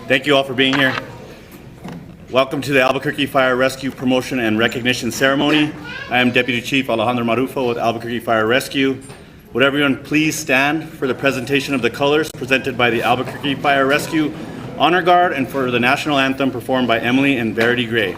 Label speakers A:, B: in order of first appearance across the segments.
A: Thank you all for being here. Welcome to the Albuquerque Fire Rescue Promotion and Recognition Ceremony. I am Deputy Chief Alejandro Marufo with Albuquerque Fire Rescue. Would everyone please stand for the presentation of the colors presented by the Albuquerque Fire Rescue Honor Guard and for the national anthem performed by Emily and Verity Gray.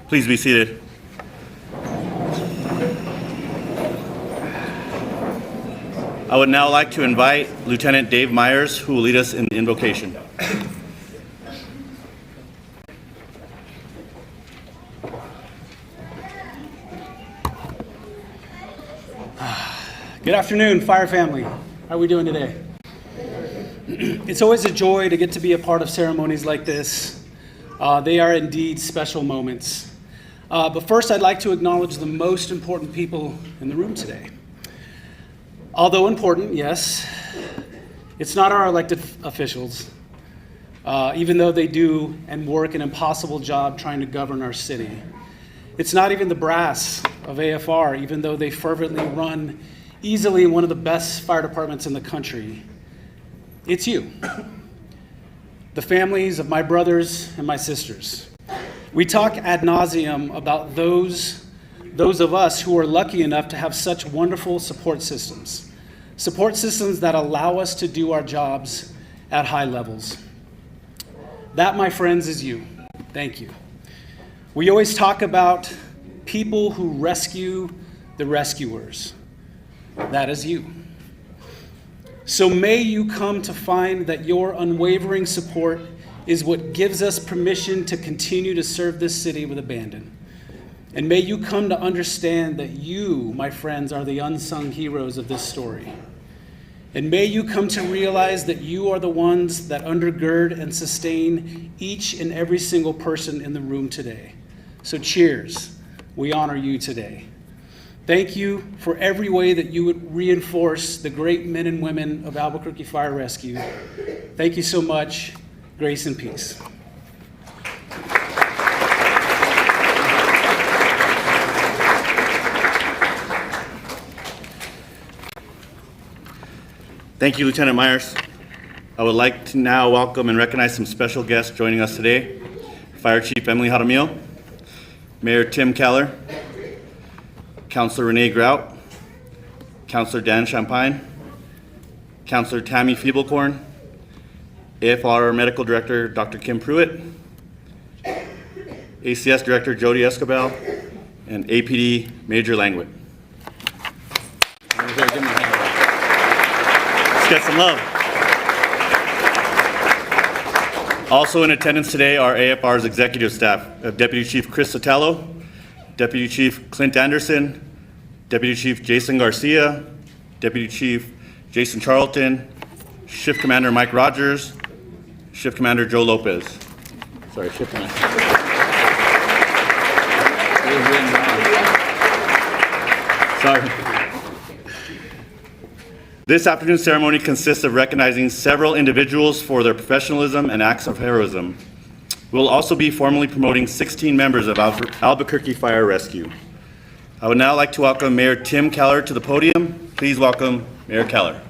A: Please be seated. I would now like to invite Lieutenant Dave Myers, who will lead us in the invocation.
B: Good afternoon, fire family. How are we doing today? It's always a joy to get to be a part of ceremonies like this. They are indeed special moments. But first, I'd like to acknowledge the most important people in the room today. Although important, yes, it's not our elected officials, even though they do and work an impossible job trying to govern our city. It's not even the brass of AFR, even though they fervently run easily one of the best fire departments in the country. It's you, the families of my brothers and my sisters. We talk ad nauseum about those of us who are lucky enough to have such wonderful support systems that allow us to do our jobs at high levels. That, my friends, is you. Thank you. We always talk about people who rescue the rescuers. That is you. So may you come to find that your unwavering support is what gives us permission to continue to serve this city with abandon. And may you come to understand that you, my friends, are the unsung heroes of this story. And may you come to realize that you are the ones that undergird and sustain each and every single person in the room today. So cheers. We honor you today. Thank you for every way that you would reinforce the great men and women of Albuquerque Fire Rescue. Thank you so much. Grace and peace.
A: Thank you, Lieutenant Myers. I would like to now welcome and recognize some special guests joining us today. Fire Chief Emily Jaramillo, Mayor Tim Keller, Councilor Renee Grout, Councilor Dan Champagne, Councilor Tammy Feeblecorn, AFR Medical Director, Dr. Kim Pruitt, ACS Director, Jody Escobar, and APD Major Langwood. Let's get some love. Also in attendance today are AFR's executive staff, Deputy Chief Chris Sotelo, Deputy Chief Clint Anderson, Deputy Chief Jason Garcia, Deputy Chief Jason Charlton, Shift Commander Mike Rogers, Shift Commander Joe Lopez. Sorry, Shift Commander. Sorry. This afternoon's ceremony consists of recognizing several individuals for their professionalism and acts of heroism. We'll also be formally promoting 16 members of Albuquerque Fire Rescue. I would now like to welcome Mayor Tim Keller to the podium. Please welcome Mayor Keller.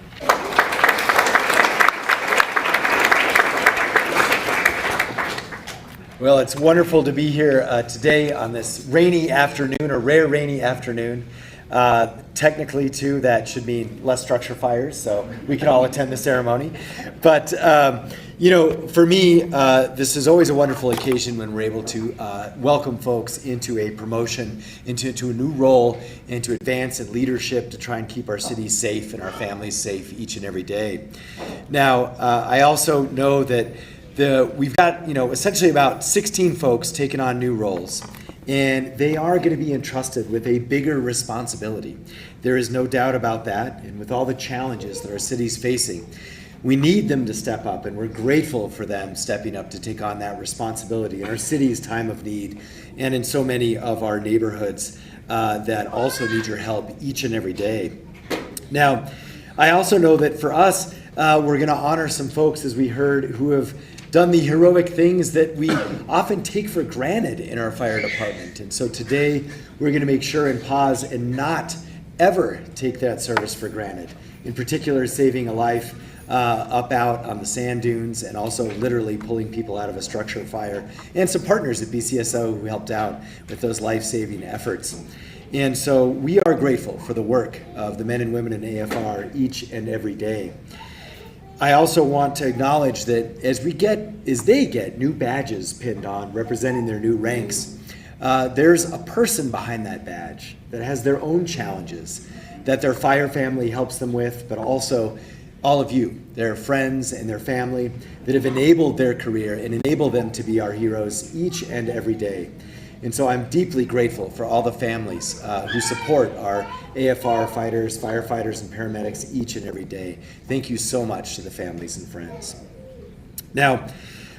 C: Well, it's wonderful to be here today on this rainy afternoon, or rare rainy afternoon. Technically, too, that should mean less structure fires, so we can all attend the ceremony. But, for me, this is always a wonderful occasion when we're able to welcome folks into a promotion, into a new role, and to advance in leadership to try and keep our city safe and our families safe each and every day. Now, I also know that we've got, essentially about 16 folks taking on new roles. And they are going to be entrusted with a bigger responsibility. There is no doubt about that. And with all the challenges that our city's facing, we need them to step up, and we're grateful for them stepping up to take on that responsibility in our city's time of need and in so many of our neighborhoods that also need your help each and every day. Now, I also know that for us, we're going to honor some folks, as we heard, who have done the heroic things that we often take for granted in our fire department. And so today, we're going to make sure and pause and not ever take that service for granted. In particular, saving a life up out on the sand dunes, and also literally pulling people out of a structure fire, and some partners at BCSO who helped out with those life-saving efforts. And so we are grateful for the work of the men and women in AFR each and every day. I also want to acknowledge that as they get new badges pinned on representing their new ranks, there's a person behind that badge that has their own challenges that their fire family helps them with, but also all of you, their friends and their family, that have enabled their career and enabled them to be our heroes each and every day. And so I'm deeply grateful for all the families who support our AFR fighters, firefighters, and paramedics each and every day. Thank you so much to the families and friends. Now,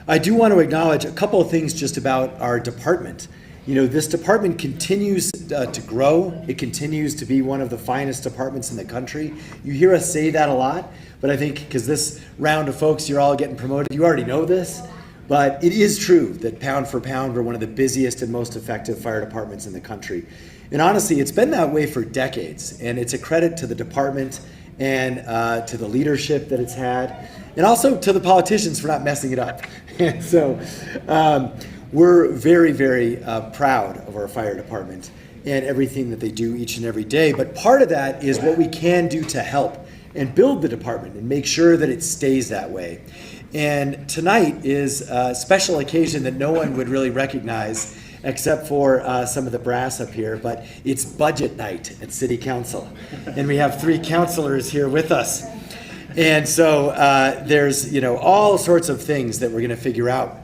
C: I do want to acknowledge a couple of things just about our department. This department continues to grow. It continues to be one of the finest departments in the country. You hear us say that a lot, but I think because this round of folks, you're all getting promoted, you already know this. But it is true that pound for pound, we're one of the busiest and most effective fire departments in the country. And honestly, it's been that way for decades. And it's a credit to the department and to the leadership that it's had, and also to the politicians for not messing it up. And so we're very, very proud of our fire department and everything that they do each and every day. But part of that is what we can do to help and build the department and make sure that it stays that way. And tonight is a special occasion that no one would really recognize except for some of the brass up here, but it's budget night at City Council. And we have 3 counselors here with us. And so there's all sorts of things that we're going to figure out.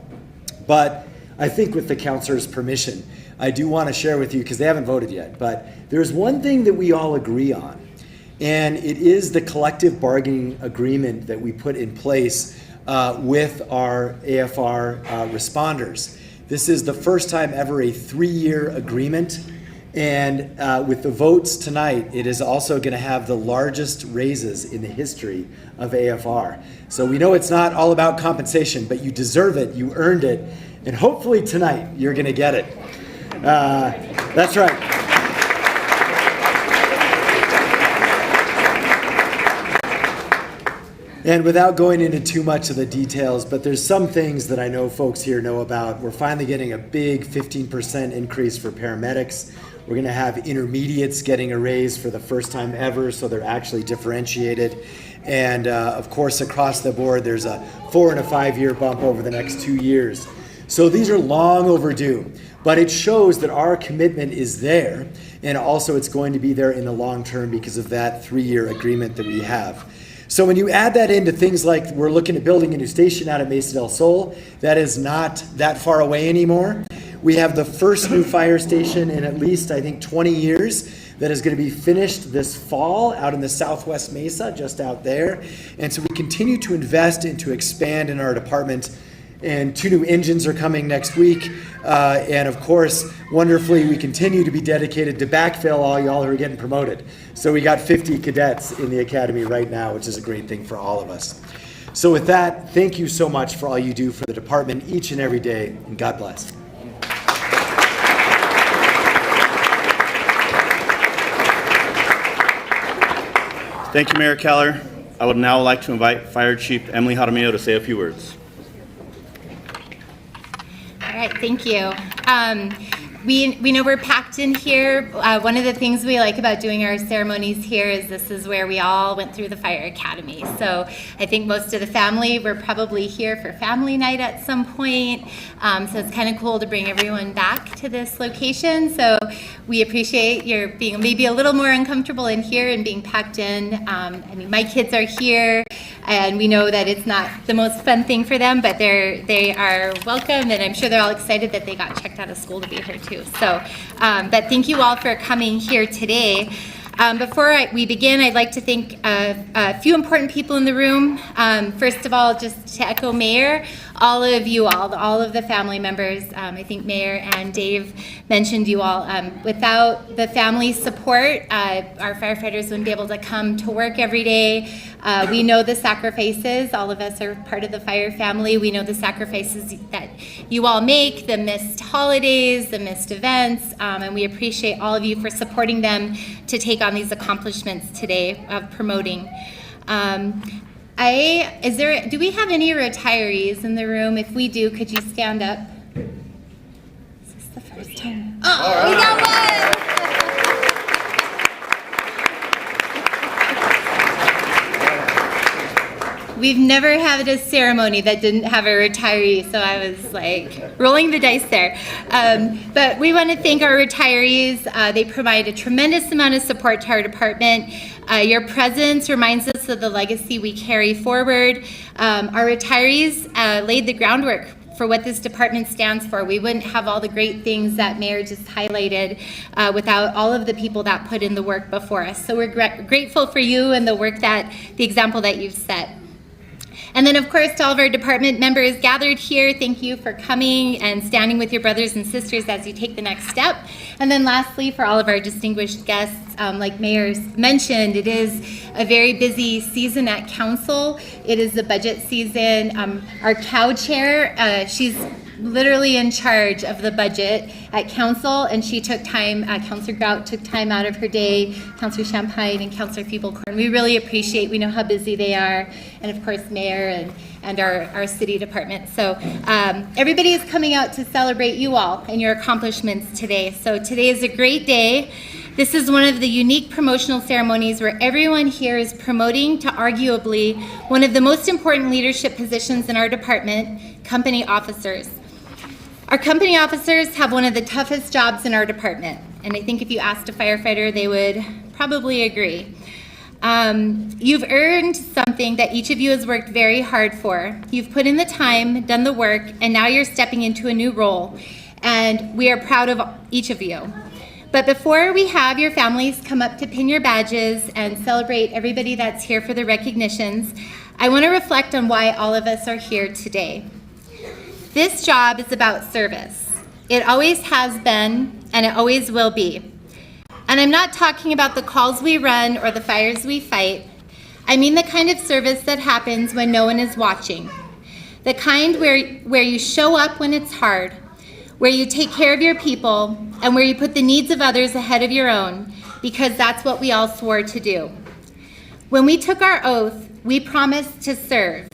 C: But I think with the counselors' permission, I do want to share with you, because they haven't voted yet, but there's one thing that we all agree on. And it is the collective bargaining agreement that we put in place with our AFR responders. This is the first time ever a 3-year agreement, and with the votes tonight, it is also going to have the largest raises in the history of AFR. So we know it's not all about compensation, but you deserve it, you earned it, and hopefully tonight you're going to get it. That's right. And without going into too much of the details, but there's some things that I know folks here know about. We're finally getting a big 15% increase for paramedics. We're going to have intermediates getting a raise for the first time ever, so they're actually differentiated. And of course, across the board, there's a 4 and a 5 year bump over the next 2 years. So these are long overdue, but it shows that our commitment is there, and also it's going to be there in the long term because of that 3-year agreement that we have. So when you add that into things like we're looking at building a new station out at Mesa del Sol, that is not that far away anymore. We have the first new fire station in at least, I think, 20 years that is going to be finished this fall out in the Southwest Mesa, just out there. And so we continue to invest and to expand in our department. And 2 new engines are coming next week. And of course, wonderfully, we continue to be dedicated to backfill all y'all who are getting promoted. So we got 50 cadets in the academy right now, which is a great thing for all of us. So with that, thank you so much for all you do for the department each and every day, and God bless.
A: Thank you, Mayor Keller. I would now like to invite Fire Chief Emily Jaramillo to say a few words.
D: All right, thank you. We know we're packed in here. One of the things we like about doing our ceremonies here is this is where we all went through the fire academy. So I think most of the family were probably here for family night at some point. So it's kind of cool to bring everyone back to this location. So we appreciate your being maybe a little more uncomfortable in here and being packed in. I mean, my kids are here, and we know that it's not the most fun thing for them, but they are welcome, and I'm sure they're all excited that they got checked out of school to be here too. So, but thank you all for coming here today. Before we begin, I'd like to thank a few important people in the room. First of all, just to echo Mayor, all of you all of the family members. I think Mayor and Dave mentioned you all. Without the family support, our firefighters wouldn't be able to come to work every day. We know the sacrifices. All of us are part of the fire family. We know the sacrifices that you all make, the missed holidays, the missed events, and we appreciate all of you for supporting them to take on these accomplishments today of promoting. Do we have any retirees in the room? If we do, could you stand up? Is this the first time? Oh, we got one! We've never had a ceremony that didn't have a retiree, so I was like rolling the dice there. But we want to thank our retirees. They provide a tremendous amount of support to our department. Your presence reminds us of the legacy we carry forward. Our retirees laid the groundwork for what this department stands for. We wouldn't have all the great things that Mayor just highlighted without all of the people that put in the work before us. So we're grateful for you and the example that you've set. And then, of course, to all of our department members gathered here, thank you for coming and standing with your brothers and sisters as you take the next step. And then lastly, for all of our distinguished guests, like Mayor mentioned, it is a very busy season at Council. It is the budget season. Our cow chair, she's literally in charge of the budget at Council, and she took time, Councilor Grout took time out of her day, Councilor Champagne and Councilor Feeblecorn. We really appreciate, we know how busy they are, and of course Mayor and our city department. So everybody is coming out to celebrate you all and your accomplishments today. So today is a great day. This is one of the unique promotional ceremonies where everyone here is promoting to arguably one of the most important leadership positions in our department, company officers. Our company officers have one of the toughest jobs in our department, and I think if you asked a firefighter, they would probably agree. You've earned something that each of you has worked very hard for. You've put in the time, done the work, and now you're stepping into a new role, and we are proud of each of you. But before we have your families come up to pin your badges and celebrate everybody that's here for the recognitions, I want to reflect on why all of us are here today. This job is about service. It always has been, and it always will be. And I'm not talking about the calls we run or the fires we fight. I mean the kind of service that happens when no one is watching. The kind where you show up when it's hard, where you take care of your people, and where you put the needs of others ahead of your own, because that's what we all swore to do. When we took our oath, we promised to serve,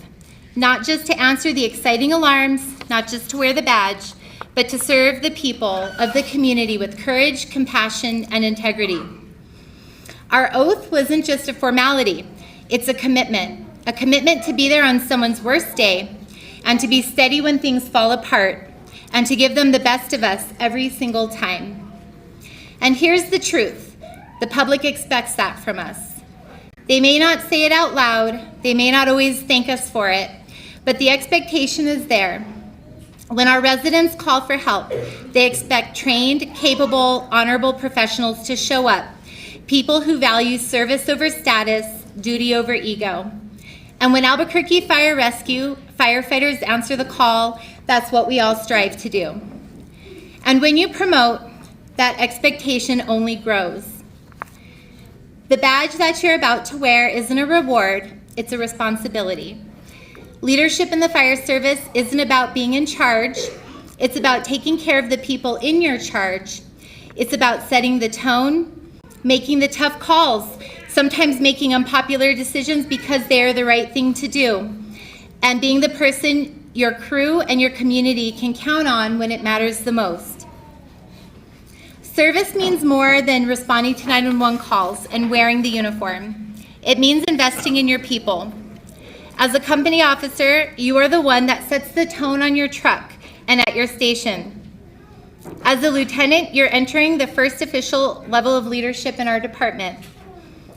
D: not just to answer the exciting alarms, not just to wear the badge, but to serve the people of the community with courage, compassion, and integrity. Our oath wasn't just a formality, it's a commitment to be there on someone's worst day, and to be steady when things fall apart, and to give them the best of us every single time. And here's the truth, the public expects that from us. They may not say it out loud, they may not always thank us for it, but the expectation is there. When our residents call for help, they expect trained, capable, honorable professionals to show up, people who value service over status, duty over ego. And when Albuquerque Fire Rescue firefighters answer the call, that's what we all strive to do. And when you promote, that expectation only grows. The badge that you're about to wear isn't a reward, it's a responsibility. Leadership in the fire service isn't about being in charge, it's about taking care of the people in your charge. It's about setting the tone, making the tough calls, sometimes making unpopular decisions because they are the right thing to do, and being the person your crew and your community can count on when it matters the most. Service means more than responding to 911 calls and wearing the uniform. It means investing in your people. As a company officer, you are the one that sets the tone on your truck and at your station. As a lieutenant, you're entering the first official level of leadership in our department.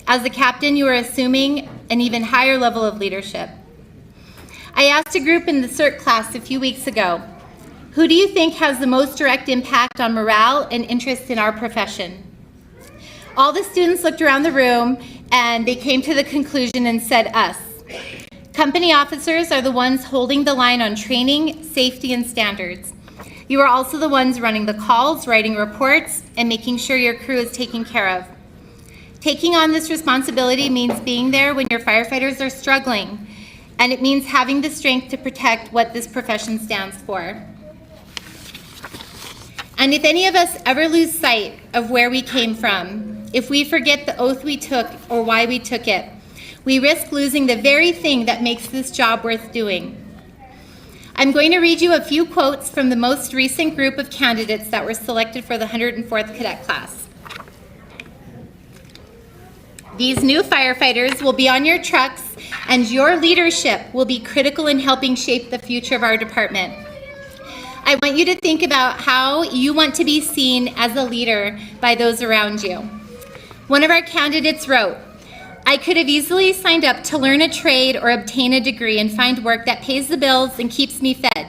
D: As a captain, you are assuming an even higher level of leadership. I asked a group in the CERT class a few weeks ago, who do you think has the most direct impact on morale and interest in our profession? All the students looked around the room and they came to the conclusion and said us. Company officers are the ones holding the line on training, safety, and standards. You are also the ones running the calls, writing reports, and making sure your crew is taken care of. Taking on this responsibility means being there when your firefighters are struggling, and it means having the strength to protect what this profession stands for. And if any of us ever lose sight of where we came from, if we forget the oath we took or why we took it, we risk losing the very thing that makes this job worth doing. I'm going to read you a few quotes from the most recent group of candidates that were selected for the 104th Cadet Class. These new firefighters will be on your trucks, and your leadership will be critical in helping shape the future of our department. I want you to think about how you want to be seen as a leader by those around you. One of our candidates wrote, I could have easily signed up to learn a trade or obtain a degree and find work that pays the bills and keeps me fed.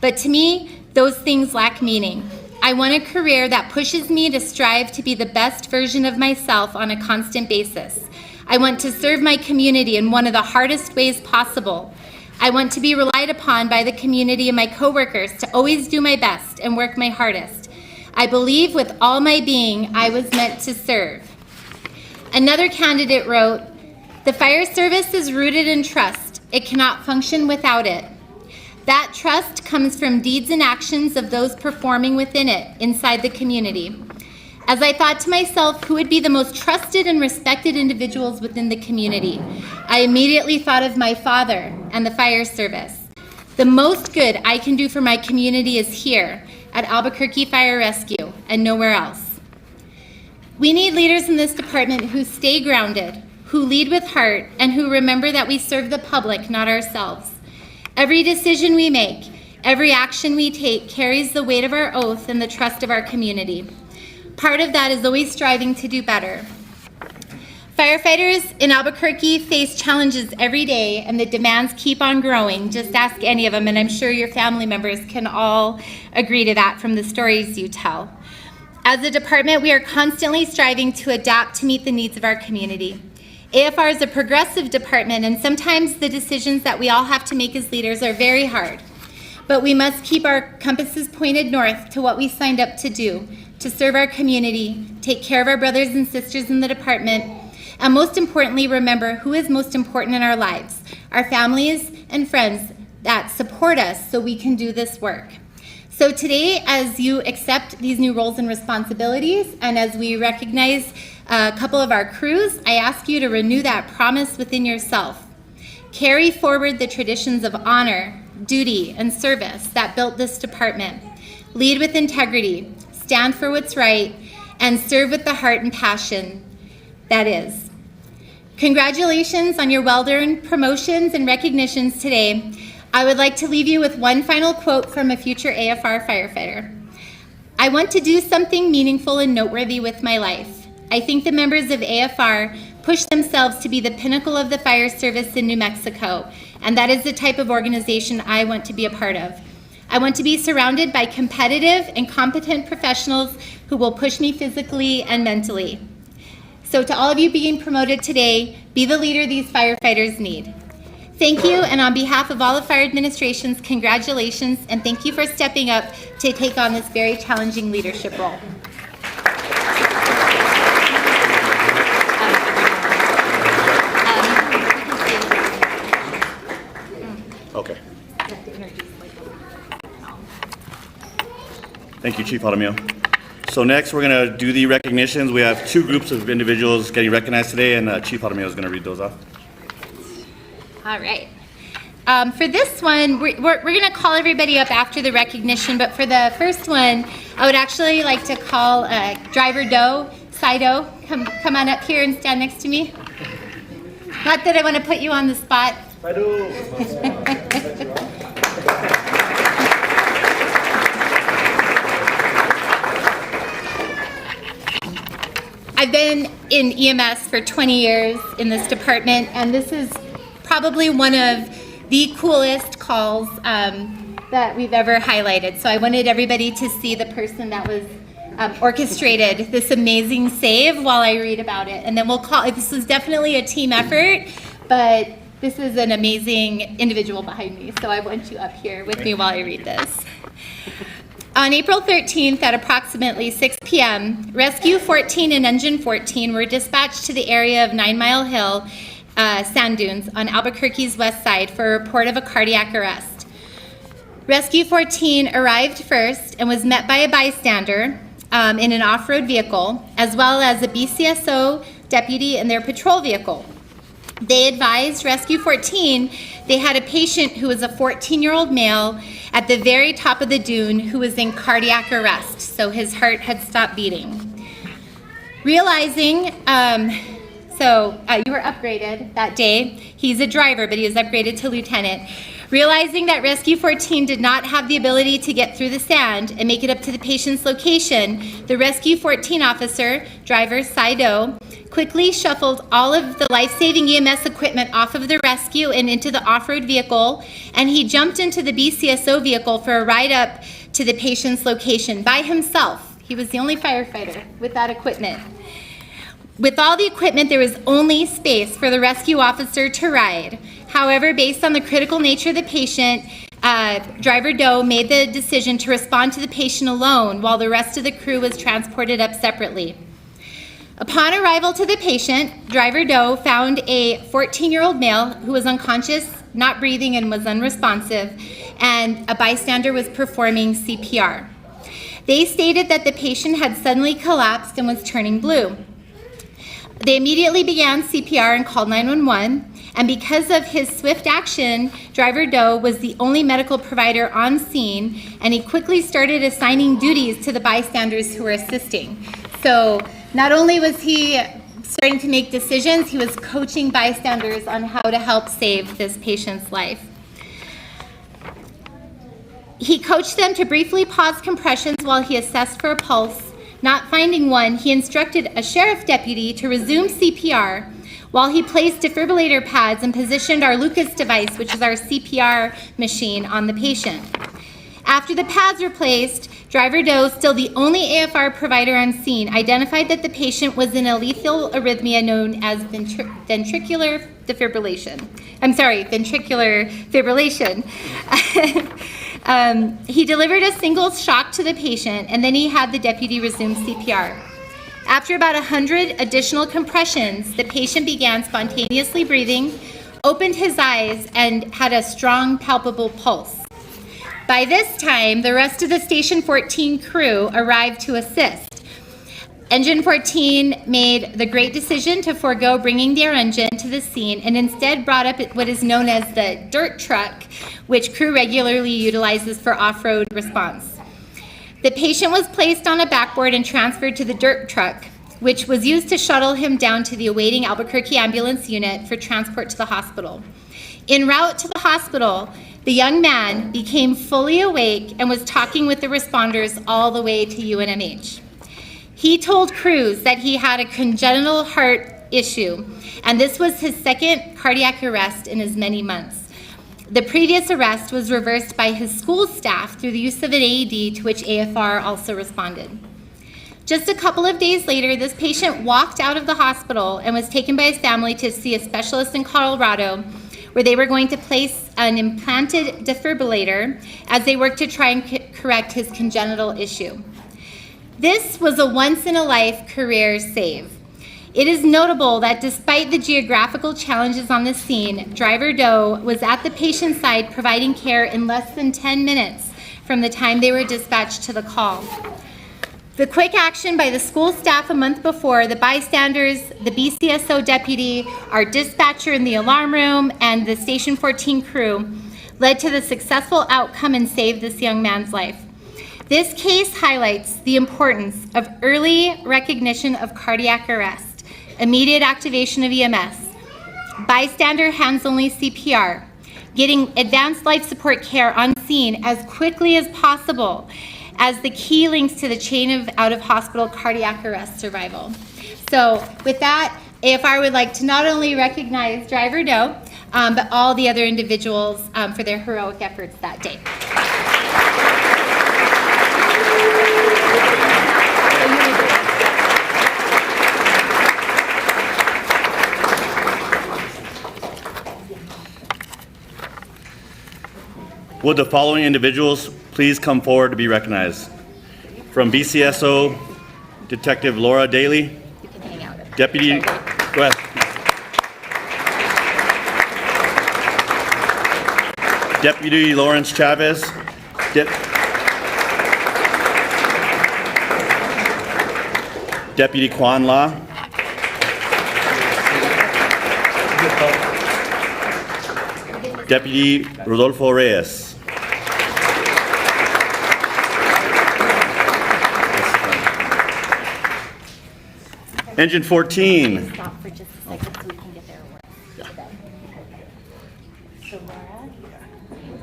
D: But to me, those things lack meaning. I want a career that pushes me to strive to be the best version of myself on a constant basis. I want to serve my community in one of the hardest ways possible. I want to be relied upon by the community and my coworkers to always do my best and work my hardest. I believe with all my being I was meant to serve. Another candidate wrote, the fire service is rooted in trust. It cannot function without it. That trust comes from deeds and actions of those performing within it, inside the community. As I thought to myself, who would be the most trusted and respected individuals within the community? I immediately thought of my father and the fire service. The most good I can do for my community is here at Albuquerque Fire Rescue and nowhere else. We need leaders in this department who stay grounded, who lead with heart, and who remember that we serve the public, not ourselves. Every decision we make, every action we take carries the weight of our oath and the trust of our community. Part of that is always striving to do better. Firefighters in Albuquerque face challenges every day, and the demands keep on growing. Just ask any of them, and I'm sure your family members can all agree to that from the stories you tell. As a department, we are constantly striving to adapt to meet the needs of our community. AFR is a progressive department, and sometimes the decisions that we all have to make as leaders are very hard. But we must keep our compasses pointed north to what we signed up to do, to serve our community, take care of our brothers and sisters in the department, and most importantly, remember who is most important in our lives, our families and friends that support us so we can do this work. So today, as you accept these new roles and responsibilities, and as we recognize a couple of our crews, I ask you to renew that promise within yourself. Carry forward the traditions of honor, duty, and service that built this department. lead with integrity, stand for what's right, and serve with the heart and passion that is. Congratulations on your well-earned promotions and recognitions today. I would like to leave you with one final quote from a future AFR firefighter. I want to do something meaningful and noteworthy with my life. I think the members of AFR push themselves to be the pinnacle of the fire service in New Mexico, and that is the type of organization I want to be a part of. I want to be surrounded by competitive and competent professionals who will push me physically and mentally. So to all of you being promoted today, be the leader these firefighters need. Thank you, and on behalf of all of fire administrations, congratulations, and thank you for stepping up to take on this very challenging leadership role.
A: Okay. Thank you, Chief Jaramillo. So next, we're going to do the recognitions. We have two groups of individuals getting recognized today, and Chief Jaramillo is going to read those off.
D: All right. For this one, we're going to call everybody up after the recognition, but for the first one, I would actually like to call Driver Doe, Sido, come on up here and stand next to me. Not that I want to put you on the spot. I've been in EMS for 20 years in this department, and this is probably one of the coolest calls that we've ever highlighted. So I wanted everybody to see the person that was orchestrated this amazing save while I read about it. And then we'll call, this was definitely a team effort, but this is an amazing individual behind me. So I want you up here with me while I read this. On April 13th at approximately 6 p.m., Rescue 14 and Engine 14 were dispatched to the area of 9 Mile Hill sand dunes on Albuquerque's west side for a report of a cardiac arrest. Rescue 14 arrived first and was met by a bystander in an off-road vehicle, as well as a BCSO deputy in their patrol vehicle. They advised Rescue 14 they had a patient who was a 14-year-old male at the very top of the dune who was in cardiac arrest, so his heart had stopped beating. Realizing, you were upgraded that day. He's a driver, but he was upgraded to lieutenant. Realizing that Rescue 14 did not have the ability to get through the sand and make it up to the patient's location, the Rescue 14 officer, driver Sido, quickly shuffled all of the life-saving EMS equipment off of the rescue and into the off-road vehicle, and he jumped into the BCSO vehicle for a ride up to the patient's location by himself. He was the only firefighter with that equipment. With all the equipment, there was only space for the rescue officer to ride. However, based on the critical nature of the patient, Driver Doe made the decision to respond to the patient alone while the rest of the crew was transported up separately. Upon arrival to the patient, Driver Doe found a 14-year-old male who was unconscious, not breathing, and was unresponsive, and a bystander was performing CPR. They stated that the patient had suddenly collapsed and was turning blue. They immediately began CPR and called 911, and because of his swift action, Driver Doe was the only medical provider on scene, and he quickly started assigning duties to the bystanders who were assisting. So not only was he starting to make decisions, he was coaching bystanders on how to help save this patient's life. He coached them to briefly pause compressions while he assessed for a pulse. Not finding one, he instructed a sheriff deputy to resume CPR while he placed defibrillator pads and positioned our Lucas device, which is our CPR machine, on the patient. After the pads were placed, Driver Doe, still the only AFR provider on scene, identified that the patient was in a lethal arrhythmia known as ventricular fibrillation. He delivered a single shock to the patient, and then he had the deputy resume CPR. After about 100 additional compressions, the patient began spontaneously breathing, opened his eyes, and had a strong, palpable pulse. By this time, the rest of the Station 14 crew arrived to assist. Engine 14 made the great decision to forego bringing their engine to the scene and instead brought up what is known as the dirt truck, which crew regularly utilizes for off-road response. The patient was placed on a backboard and transferred to the dirt truck, which was used to shuttle him down to the awaiting Albuquerque ambulance unit for transport to the hospital. En route to the hospital, the young man became fully awake and was talking with the responders all the way to UNMH. He told crews that he had a congenital heart issue, and this was his second cardiac arrest in as many months. The previous arrest was reversed by his school staff through the use of an AED, to which AFR also responded. Just a couple of days later, this patient walked out of the hospital and was taken by his family to see a specialist in Colorado, where they were going to place an implanted defibrillator as they worked to try and correct his congenital issue. This was a once-in-a-life career save. It is notable that despite the geographical challenges on the scene, Driver Doe was at the patient's side providing care in less than 10 minutes from the time they were dispatched to the call. The quick action by the school staff a month before, the bystanders, the BCSO deputy, our dispatcher in the alarm room, and the Station 14 crew led to the successful outcome and saved this young man's life. This case highlights the importance of early recognition of cardiac arrest, immediate activation of EMS, bystander hands-only CPR, getting advanced life support care on scene as quickly as possible as the key links to the chain of out-of-hospital cardiac arrest survival. So with that, AFR would like to not only recognize Driver Doe, but all the other individuals for their heroic efforts that day.
A: Would the following individuals please come forward to be recognized? From BCSO, Detective Laura Daly.
D: You can hang out.
A: Deputy, go ahead. Deputy Lawrence Chavez. Deputy Quan La. Deputy Rodolfo Reyes. Engine 14.
D: Stop for just a second so we can get their work. So Laura?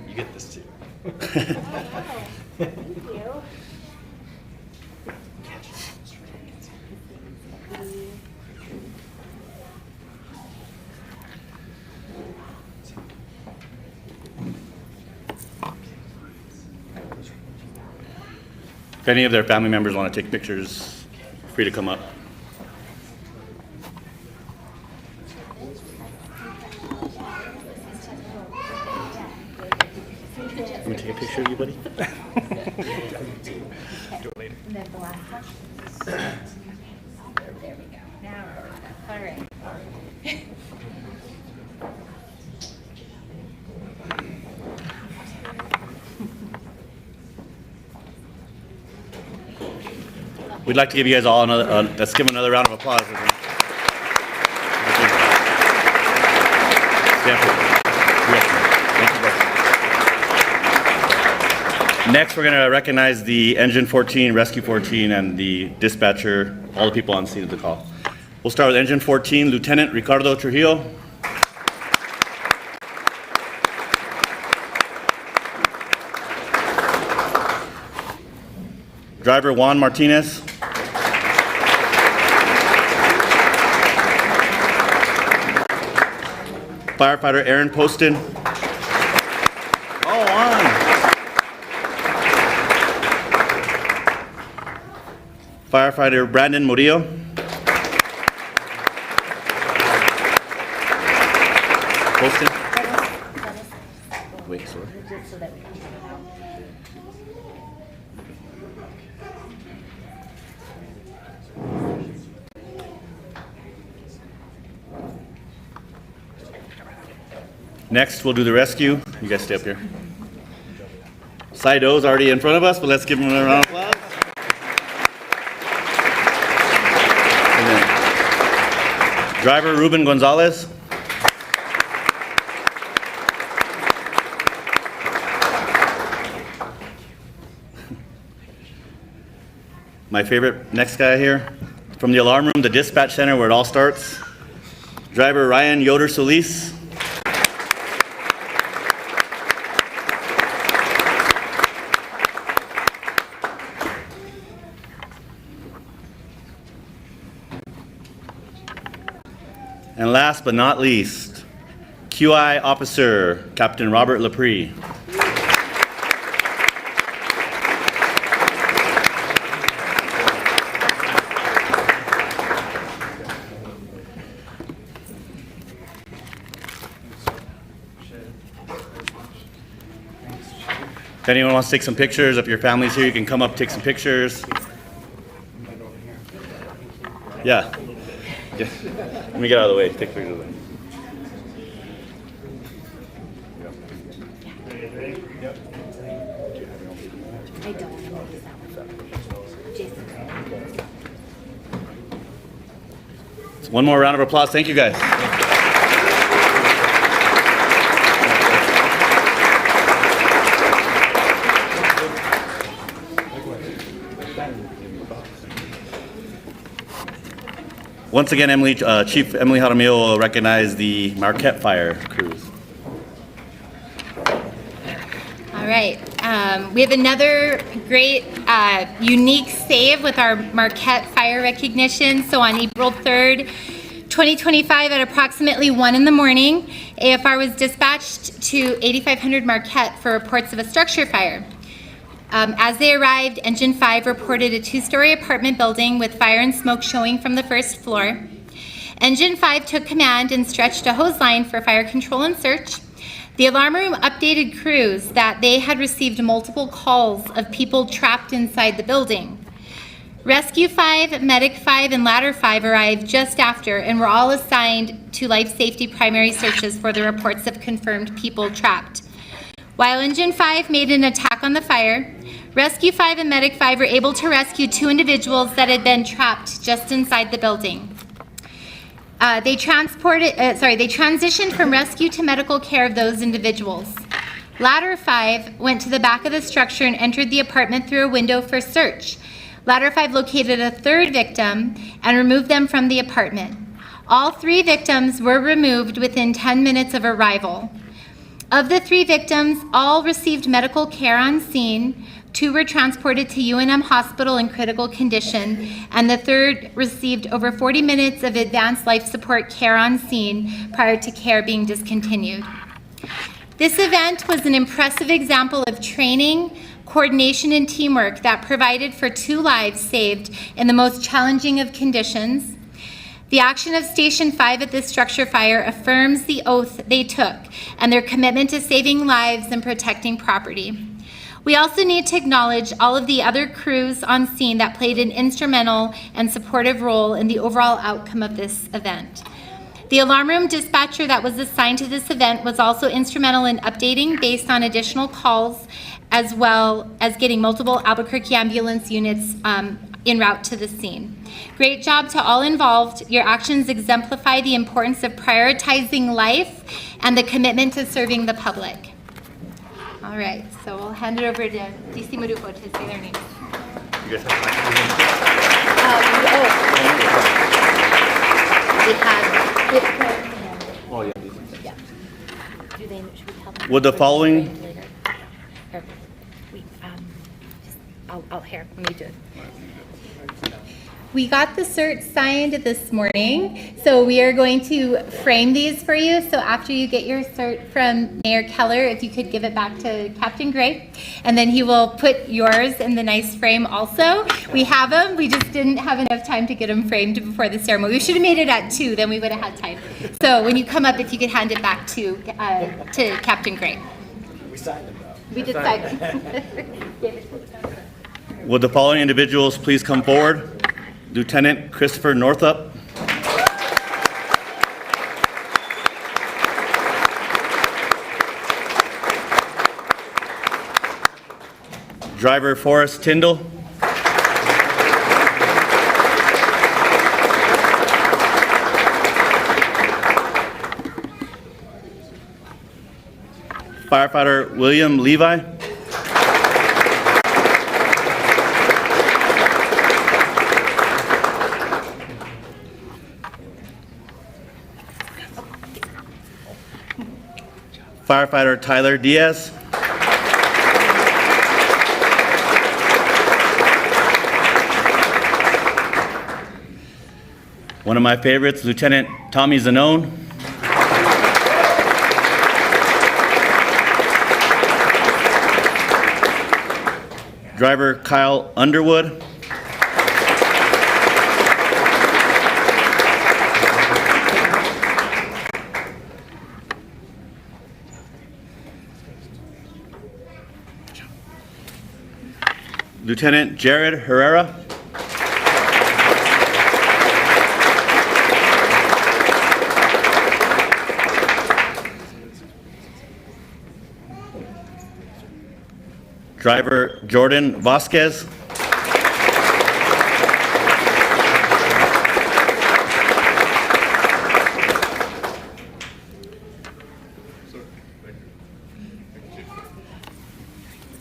C: You get this too.
D: Thank you.
A: If any of their family members want to take pictures, free to come up. Let me take a picture of you, buddy.
D: And then the last one. There we go. Now we're done. All right.
A: We'd like to give you guys all another, let's give them another round of applause. Next, we're going to recognize the Engine 14, Rescue 14, and the dispatcher, all the people on scene of the call. We'll start with Engine 14, Lieutenant Ricardo Trujillo. Driver Juan Martinez. Firefighter Aaron Poston. Oh, on. Firefighter Brandon Murillo. Poston. Wait, sorry. Next, we'll do the rescue. You guys stay up here. Side O's already in front of us, but let's give them a round of applause. And then, driver Ruben Gonzalez. my favorite next guy here. From the alarm room, the dispatch center where it all starts, driver Ryan Yoder Solis. And last but not least, QI Officer Captain Robert Lepre. If anyone wants to take some pictures, if your family's here, you can come up, take some pictures. Yeah. Let me get out of the way. Take pictures of them.
D: I don't want to miss that one. Jason.
A: So one more round of applause. Thank you, guys. Once again, Chief Emily Jaramillo will recognize the Marquette Fire crews.
D: All right. We have another great, unique save with our Marquette Fire recognition. So on April 3rd, 2025 at approximately 1 in the morning, AFR was dispatched to 8500 Marquette for reports of a structure fire. As they arrived, Engine 5 reported a 2-story apartment building with fire and smoke showing from the first floor. Engine 5 took command and stretched a hose line for fire control and search. The alarm room updated crews that they had received multiple calls of people trapped inside the building. Rescue 5, Medic 5, and Ladder 5 arrived just after and were all assigned to life safety primary searches for the reports of confirmed people trapped. While Engine 5 made an attack on the fire, Rescue 5 and Medic 5 were able to rescue 2 individuals that had been trapped just inside the building. They transitioned from rescue to medical care of those individuals. Ladder 5 went to the back of the structure and entered the apartment through a window for search. Ladder 5 located a 3rd victim and removed them from the apartment. All 3 victims were removed within 10 minutes of arrival. Of the 3 victims, all received medical care on scene. 2 were transported to UNM Hospital in critical condition, and the 3rd received over 40 minutes of advanced life support care on scene prior to care being discontinued. This event was an impressive example of training, coordination, and teamwork that provided for 2 lives saved in the most challenging of conditions. The action of Station 5 at this structure fire affirms the oath they took and their commitment to saving lives and protecting property. We also need to acknowledge all of the other crews on scene that played an instrumental and supportive role in the overall outcome of this event. The alarm room dispatcher that was assigned to this event was also instrumental in updating based on additional calls, as well as getting multiple Albuquerque ambulance units en route to the scene. Great job to all involved. Your actions exemplify the importance of prioritizing life and the commitment to serving the public. All right, so we'll hand it over to DC Marufo to say their names.
A: You guys have
D: Oh,
A: yeah.
D: yeah. Should we tell them?
A: Would the following
D: Later. Or, I'll here, let me do it. We got the cert signed this morning, so we are going to frame these for you. So after you get your cert from Mayor Keller, if you could give it back to Captain Gray, and then he will put yours in the nice frame also. We have them, we just didn't have enough time to get them framed before the ceremony. We should have made it at 2, then we would have had time. So when you come up, if you could hand it back to Captain Gray.
C: We signed them though.
D: We did sign them.
A: Would the following individuals please come forward? Lieutenant Christopher Northup. Driver Forrest Tyndall. Firefighter William Levi. Firefighter Tyler Diaz. One of my favorites, Lieutenant Tommy Zanone. Driver Kyle Underwood. Lieutenant Jared Herrera. Driver Jordan Vasquez.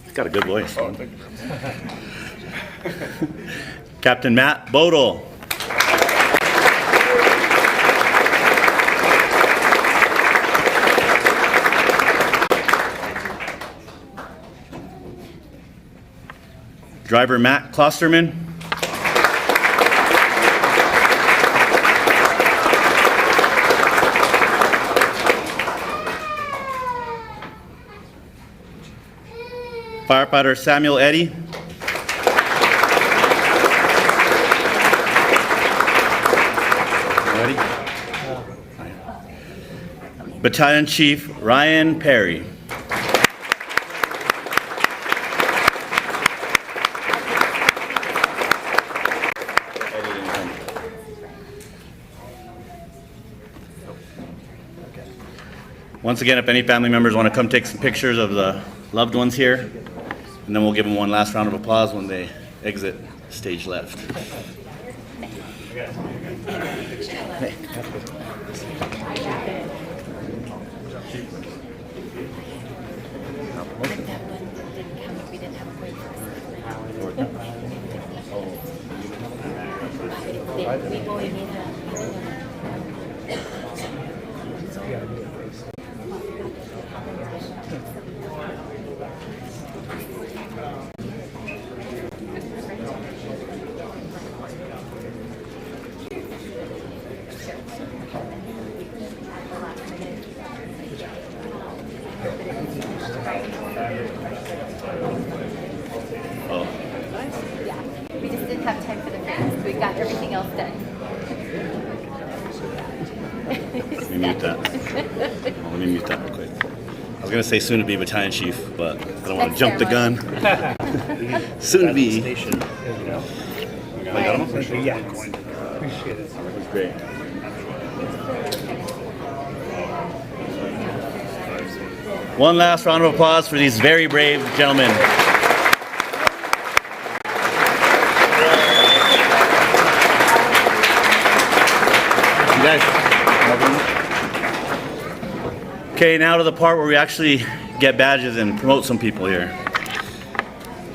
A: He's got a good voice. Captain Matt Bodel. Driver Matt Klosterman. Firefighter Samuel Eddy. Ready? Battalion Chief Ryan Perry. Once again, if any family members want to come take some pictures of the loved ones here, and then we'll give them one last round of applause when they exit stage left.
D: We just didn't have time for the friends. We got everything else done.
A: Let me mute that. Let me mute that real quick. I was going to say soon to be battalion chief, but I don't want to jump the gun. Soon to be. I got him?
E: Yeah. Appreciate it.
A: That was great. One last round of applause for these very brave gentlemen. You guys. Okay, now to the part where we actually get badges and promote some people here.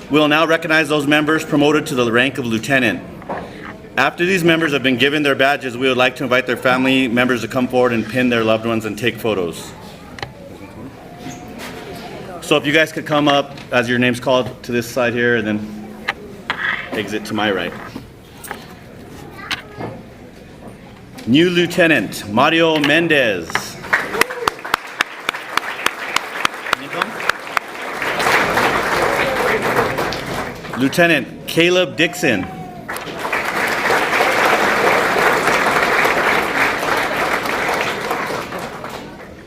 A: We'll now recognize those members promoted to the rank of lieutenant. After these members have been given their badges, we would like to invite their family members to come forward and pin their loved ones and take photos. So if you guys could come up as your name's called to this side here and then exit to my right. New Lieutenant Mario Mendez. Lieutenant Caleb Dixon.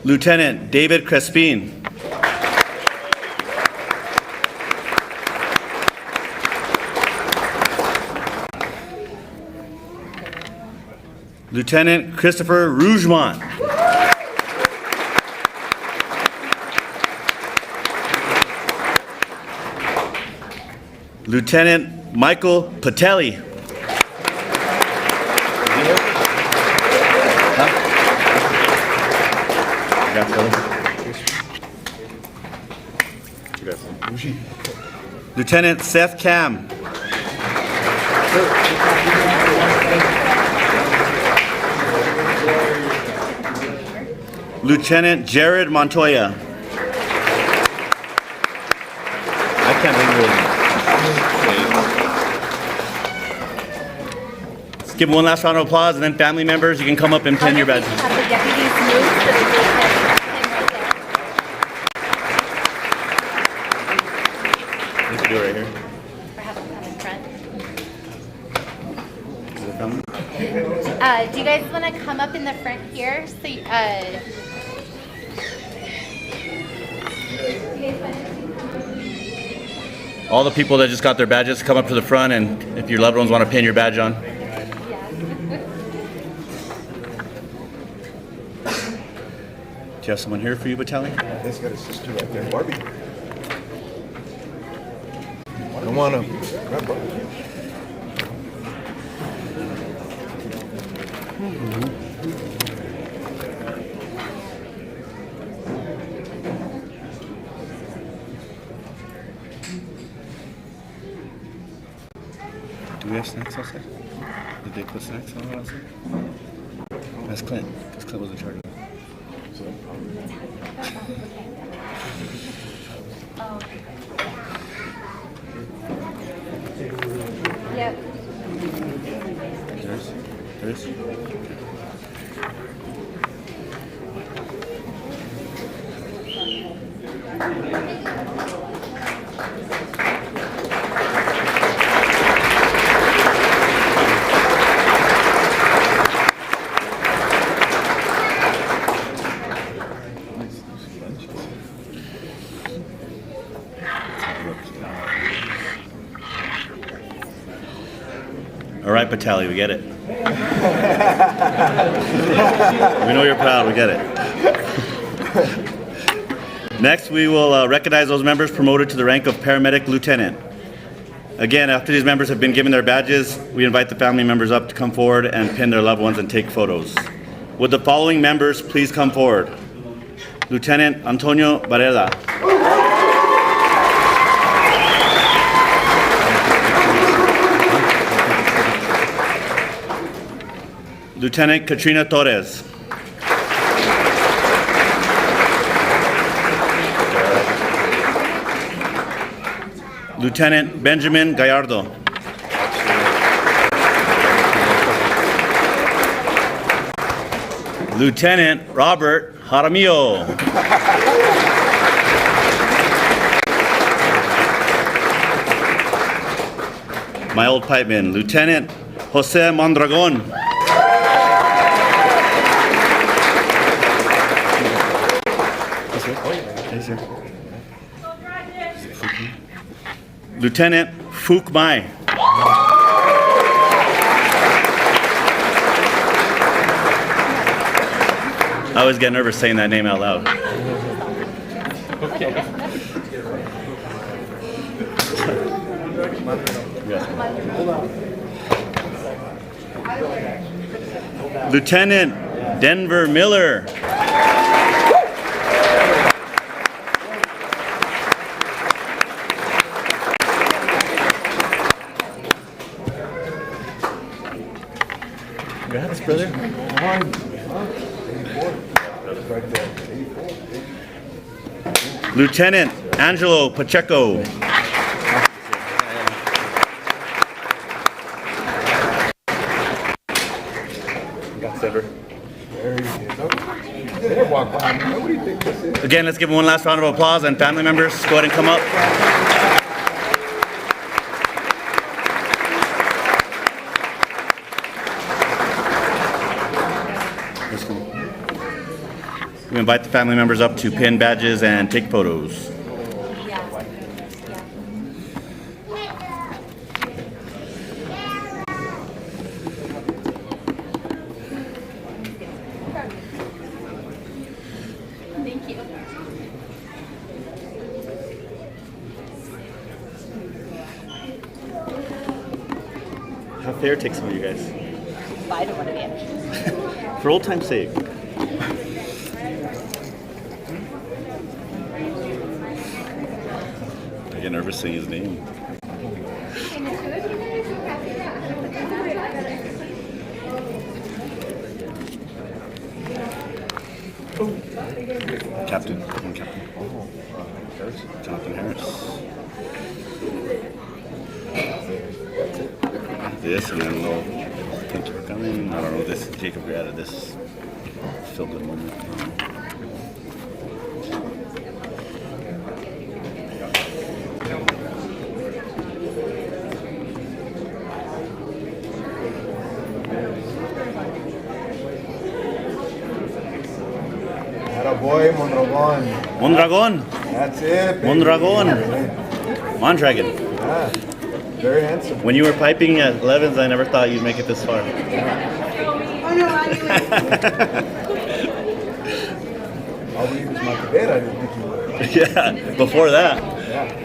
A: Lieutenant David Crespin. Lieutenant Christopher Rougemont. Lieutenant Michael Patelli. Lieutenant Seth Cam. Lieutenant Jared Montoya. can't read it. Let's give one last round of applause, and then family members, you can come up and pin your badge.
D: Have the deputies move so that they can pin right there.
A: You can do it right here.
D: Or have them come in front.
A: Is it family?
D: Do you guys want to come up in the front here? So, you guys
A: All the people that just got their badges, come up to the front, and if your loved ones want to pin your badge on.
D: yeah.
A: Do you have someone here for you, Battalion?
F: He's got his sister right there, Barbie. Come on up. Grab Barbie.
A: Do we have snacks outside? Did they put snacks on outside? That's Clint, because Clint was in charge of it.
D: Yep.
A: There's. All right, Battalion, we get it. We know you're proud, we get it. Next, we will recognize those members promoted to the rank of paramedic lieutenant. Again, after these members have been given their badges, we invite the family members up to come forward and pin their loved ones and take photos. Would the following members please come forward? Lieutenant Antonio Varela. Lieutenant Katrina Torres. Lieutenant Benjamin Gallardo. Lieutenant Robert Jaramillo. My old pipeman, Lieutenant Jose Mondragon. Lieutenant Fook Mai. I always get nervous saying that name out loud. Lieutenant Denver Miller. Congrats, brother. Lieutenant Angelo Pacheco.
F: Walk behind me. What do you think this is?
A: Again, let's give him one last round of applause, and family members, go ahead and come up. We invite the family members up to pin badges and take photos.
D: Thank you.
A: How fair take some of you guys?
D: I don't want to be in.
A: For old time's sake. I get nervous saying his name. Captain. Jonathan Harris. This and then we'll think we're coming. I don't know. This Jacob added this feel good moment.
F: Boy, Mondragon.
A: Mondragon.
F: That's it. baby.
A: Mondragon. Mondragon.
F: Yeah. Very handsome.
A: When you were piping at 11s, I never thought you'd make it this far.
F: All we need is my cadet. I didn't think you would.
A: Yeah, before that.
F: Yeah.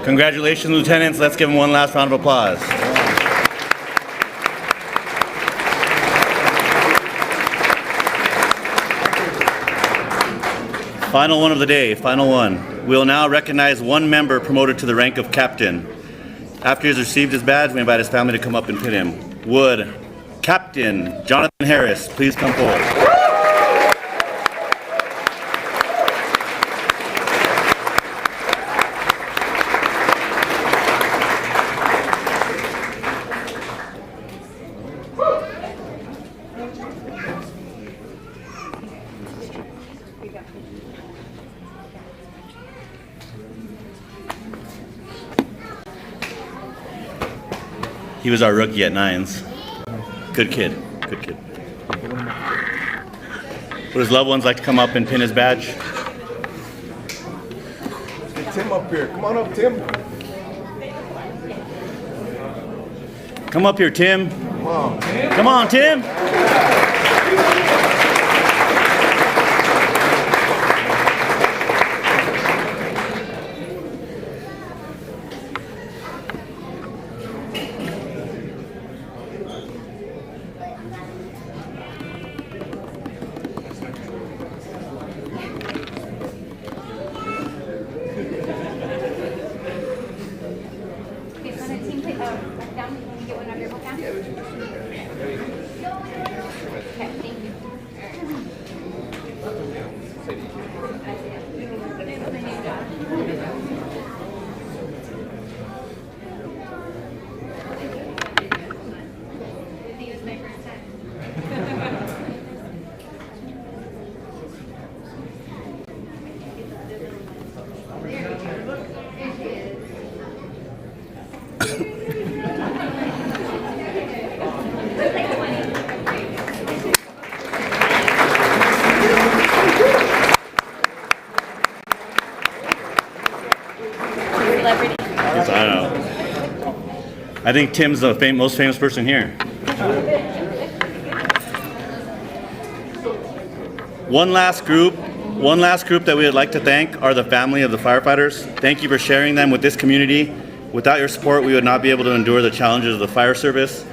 A: Congratulations, lieutenants. Let's give them one last round of applause. Final one of the day, final one. We'll now recognize one member promoted to the rank of captain. After he's received his badge, we invite his family to come up and pin him. Would Captain Jonathan Harris please come forward? He was our rookie at Nines. Good kid, good kid. Would his loved ones like to come up and pin his badge?
F: Get Tim up here. Come on up, Tim.
A: Come up here, Tim.
F: Come on.
A: Come on, Tim. Yes, I know. I think Tim's the most famous person here. One last group that we would like to thank are the family of the firefighters. Thank you for sharing them with this community. Without your support, we would not be able to endure the challenges of the fire service.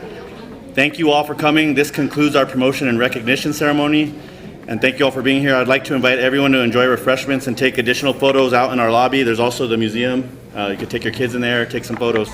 A: Thank you all for coming. This concludes our promotion and recognition ceremony. And thank you all for being here. I'd like to invite everyone to enjoy refreshments and take additional photos out in our lobby. There's also the museum. You could take your kids in there, take some photos.